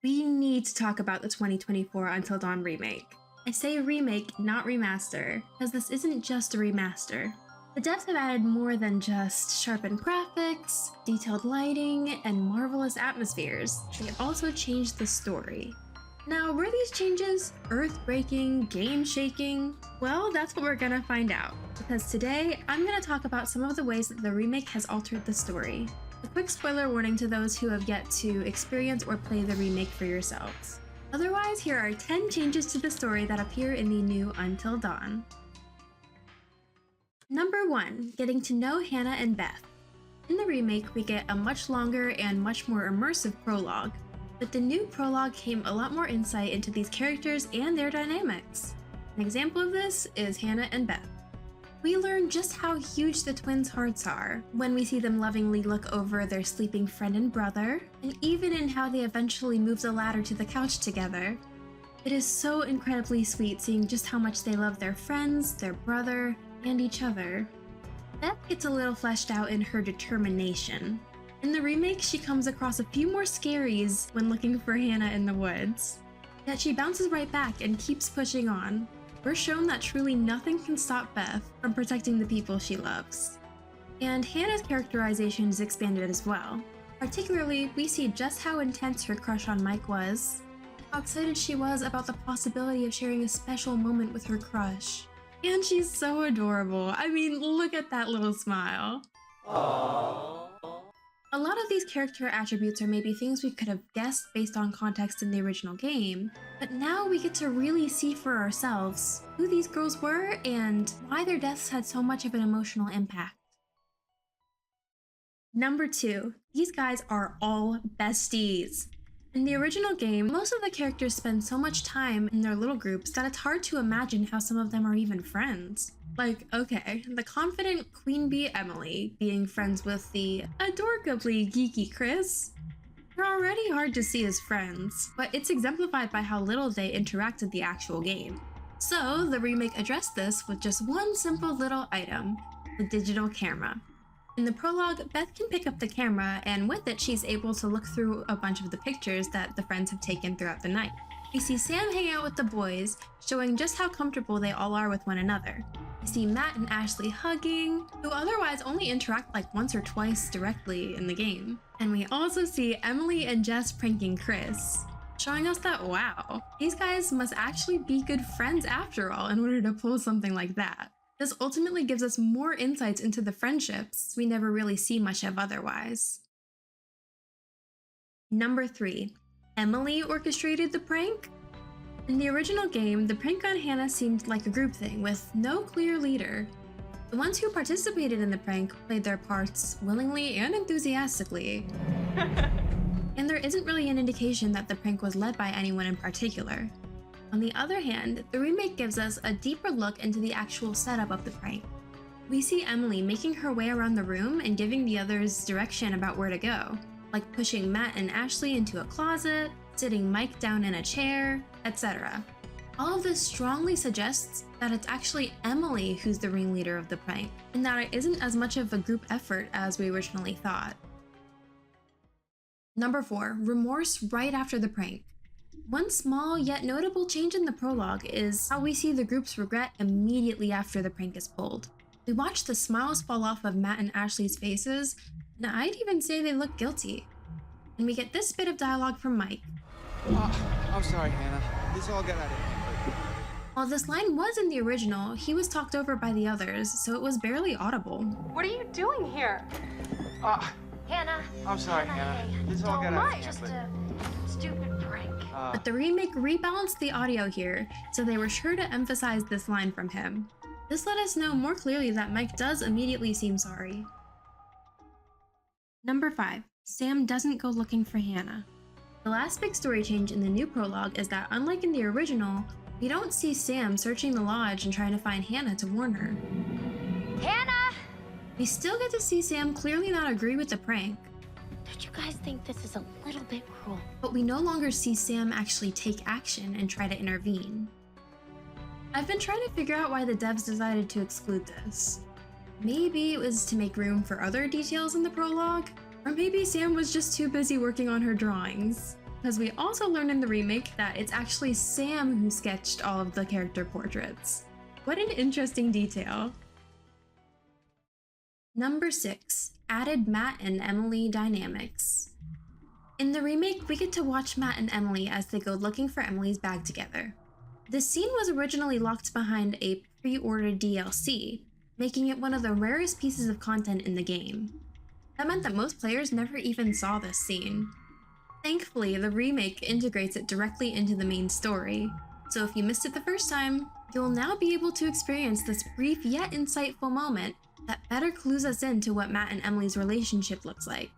we need to talk about the 2024 Until Dawn remake. I say remake, not remaster, because this isn't just a remaster. The devs have added more than just sharpened graphics, detailed lighting, and marvelous atmospheres. They also changed the story. Now, were these changes earth-breaking, game-shaking? Well, that's what we're gonna find out, because today I'm gonna talk about some of the ways that the remake has altered the story. A quick spoiler warning to those who have yet to experience or play the remake for yourselves. Otherwise, here are 10 changes to the story that appear in the new Until Dawn. Number 1. Getting to know Hannah and Beth. In the remake, we get a much longer and much more immersive prologue. With the new prologue came a lot more insight into these characters and their dynamics. An example of this is Hannah and Beth. We learn just how huge the twins' hearts are when we see them lovingly look over their sleeping friend and brother, and even in how they eventually move the ladder to the couch together. It is so incredibly sweet seeing just how much they love their friends, their brother, and each other. Beth gets a little fleshed out in her determination. In the remake, she comes across a few more scaries when looking for Hannah in the woods. Yet she bounces right back and keeps pushing on. We're shown that truly nothing can stop Beth from protecting the people she loves. And Hannah's characterization is expanded as well. Particularly, we see just how intense her crush on Mike was, how excited she was about the possibility of sharing a special moment with her crush. And she's so adorable. I mean, look at that little smile. Aww. A lot of these character attributes are maybe things we could have guessed based on context in the original game, but now we get to really see for ourselves who these girls were and why their deaths had so much of an emotional impact. Number 2. These guys are all besties. In the original game, most of the characters spend so much time in their little groups that it's hard to imagine how some of them are even friends. Like, okay, the confident queen bee Emily being friends with the adorably geeky Chris. They're already hard to see as friends, but it's exemplified by how little they interact with the actual game. So, the remake addressed this with just one simple little item, the digital camera. In the prologue, Beth can pick up the camera, and with it she's able to look through a bunch of the pictures that the friends have taken throughout the night. We see Sam hang out with the boys, showing just how comfortable they all are with one another. We see Matt and Ashley hugging, who otherwise only interact like once or twice directly in the game. And we also see Emily and Jess pranking Chris, showing us that, wow, these guys must actually be good friends after all in order to pull something like that. This ultimately gives us more insights into the friendships we never really see much of otherwise. Number 3. Emily orchestrated the prank? In the original game, the prank on Hannah seemed like a group thing with no clear leader. The ones who participated in the prank played their parts willingly and enthusiastically. And there isn't really an indication that the prank was led by anyone in particular. On the other hand, the remake gives us a deeper look into the actual setup of the prank. We see Emily making her way around the room and giving the others direction about where to go, like pushing Matt and Ashley into a closet, sitting Mike down in a chair, etc. All of this strongly suggests that it's actually Emily who's the ringleader of the prank, and that it isn't as much of a group effort as we originally thought. Number 4. Remorse right after the prank. One small yet notable change in the prologue is how we see the group's regret immediately after the prank is pulled. We watch the smiles fall off of Matt and Ashley's faces, and I'd even say they look guilty. And we get this bit of dialogue from Mike. I'm sorry, Hannah. This all got out of hand. While this line was in the original, he was talked over by the others, so it was barely audible. What are you doing here? Hannah. I'm sorry, Hannah. This all got out of hand. Just a stupid prank. But the remake rebalanced the audio here, so they were sure to emphasize this line from him. This let us know more clearly that Mike does immediately seem sorry. Number 5. Sam doesn't go looking for Hannah. The last big story change in the new prologue is that, unlike in the original, we don't see Sam searching the lodge and trying to find Hannah to warn her. Hannah! We still get to see Sam clearly not agree with the prank. Don't you guys think this is a little bit cruel? But we no longer see Sam actually take action and try to intervene. I've been trying to figure out why the devs decided to exclude this. Maybe it was to make room for other details in the prologue? Or maybe Sam was just too busy working on her drawings. because we also learned in the remake that it's actually Sam who sketched all of the character portraits. What an interesting detail. Number 6, added Matt and Emily dynamics. In the remake, we get to watch Matt and Emily as they go looking for Emily's bag together. This scene was originally locked behind a pre-ordered DLC, making it one of the rarest pieces of content in the game. That meant that most players never even saw this scene. Thankfully, the remake integrates it directly into the main story, so if you missed it the first time, you'll now be able to experience this brief yet insightful moment that better clues us into what Matt and Emily's relationship looks like.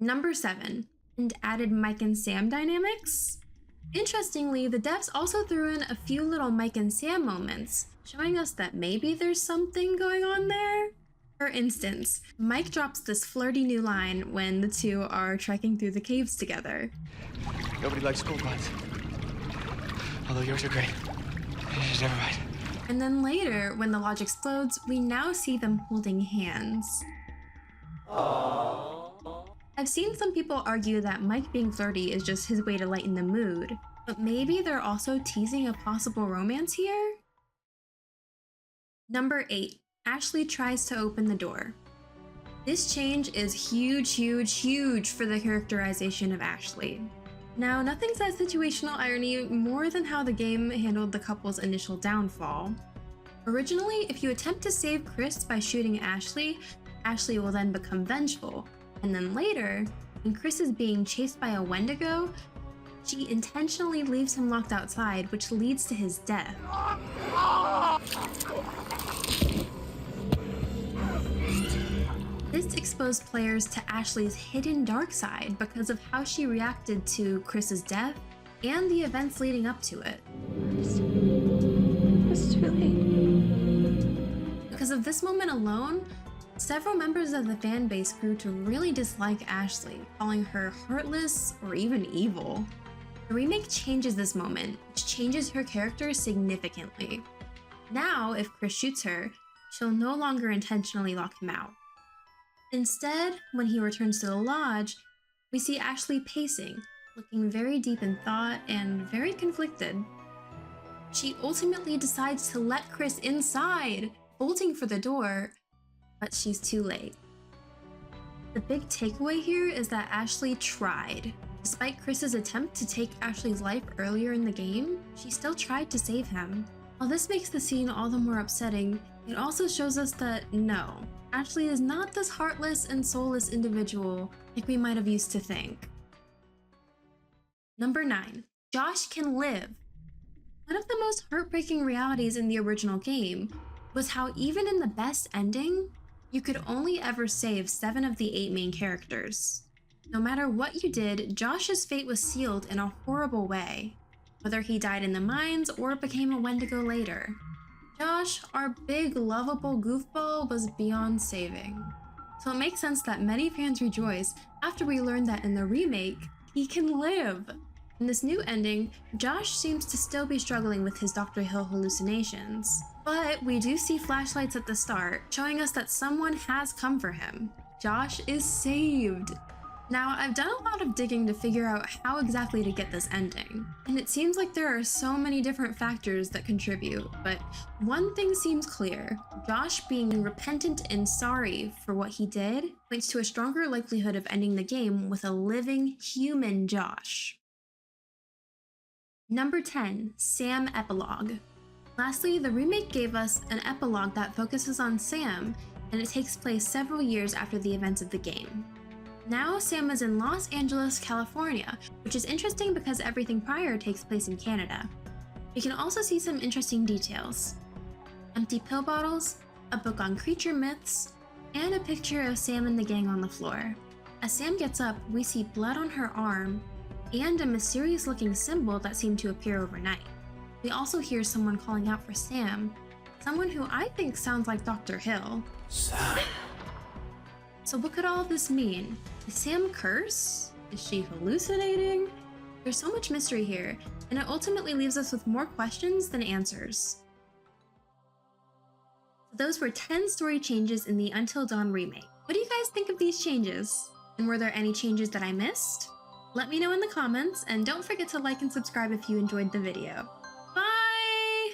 Number 7, and added Mike and Sam dynamics. Interestingly, the devs also threw in a few little Mike and Sam moments, showing us that maybe there's something going on there. For instance, Mike drops this flirty new line when the two are trekking through the caves together. Nobody likes school buns. Although yours are great. Never mind. And then later, when the lodge explodes, we now see them holding hands. I've seen some people argue that Mike being flirty is just his way to lighten the mood, but maybe they're also teasing a possible romance here? Number 8, Ashley tries to open the door. This change is huge for the characterization of Ashley. Now, nothing says situational irony more than how the game handled the couple's initial downfall. Originally, if you attempt to save Chris by shooting Ashley, Ashley will then become vengeful, and then later, when Chris is being chased by a Wendigo, she intentionally leaves him locked outside, which leads to his death. This exposed players to Ashley's hidden dark side because of how she reacted to Chris's death and the events leading up to it. It's too late. Because of this moment alone, several members of the fan base grew to really dislike Ashley, calling her heartless or even evil. The remake changes this moment, which changes her character significantly. Now, if Chris shoots her, she'll no longer intentionally lock him out. Instead, when he returns to the lodge, we see Ashley pacing, looking very deep in thought and very conflicted. She ultimately decides to let Chris inside, bolting for the door, but she's too late. The big takeaway here is that Ashley tried. Despite Chris's attempt to take Ashley's life earlier in the game, she still tried to save him. While this makes the scene all the more upsetting, it also shows us that no, Ashley is not this heartless and soulless individual like we might have used to think. Number 9, Josh can live. One of the most heartbreaking realities in the original game was how even in the best ending, you could only ever save 7 of the 8 main characters. No matter what you did, Josh's fate was sealed in a horrible way, whether he died in the mines or became a Wendigo later. Josh, our big, lovable goofball, was beyond saving. So it makes sense that many fans rejoice after we learned that in the remake, he can live. In this new ending, Josh seems to still be struggling with his Dr. Hill hallucinations. But we do see flashlights at the start, showing us that someone has come for him. Josh is saved. Now, I've done a lot of digging to figure out how exactly to get this ending, and it seems like there are so many different factors that contribute, but one thing seems clear. Josh being repentant and sorry for what he did points to a stronger likelihood of ending the game with a living, human Josh. Number 10, Sam epilogue. Lastly, the remake gave us an epilogue that focuses on Sam, and it takes place several years after the events of the game. Now Sam is in Los Angeles, California, which is interesting because everything prior takes place in Canada. We can also see some interesting details. Empty pill bottles, a book on creature myths, and a picture of Sam and the gang on the floor. As Sam gets up, we see blood on her arm and a mysterious looking symbol that seemed to appear overnight. We also hear someone calling out for Sam, someone who I think sounds like Dr. Hill. Sam. So what could all of this mean? Is Sam cursed? Is she hallucinating? There's so much mystery here, and it ultimately leaves us with more questions than answers. Those were 10 story changes in the Until Dawn remake. What do you guys think of these changes? And were there any changes that I missed? Let me know in the comments, and don't forget to like and subscribe if you enjoyed the video.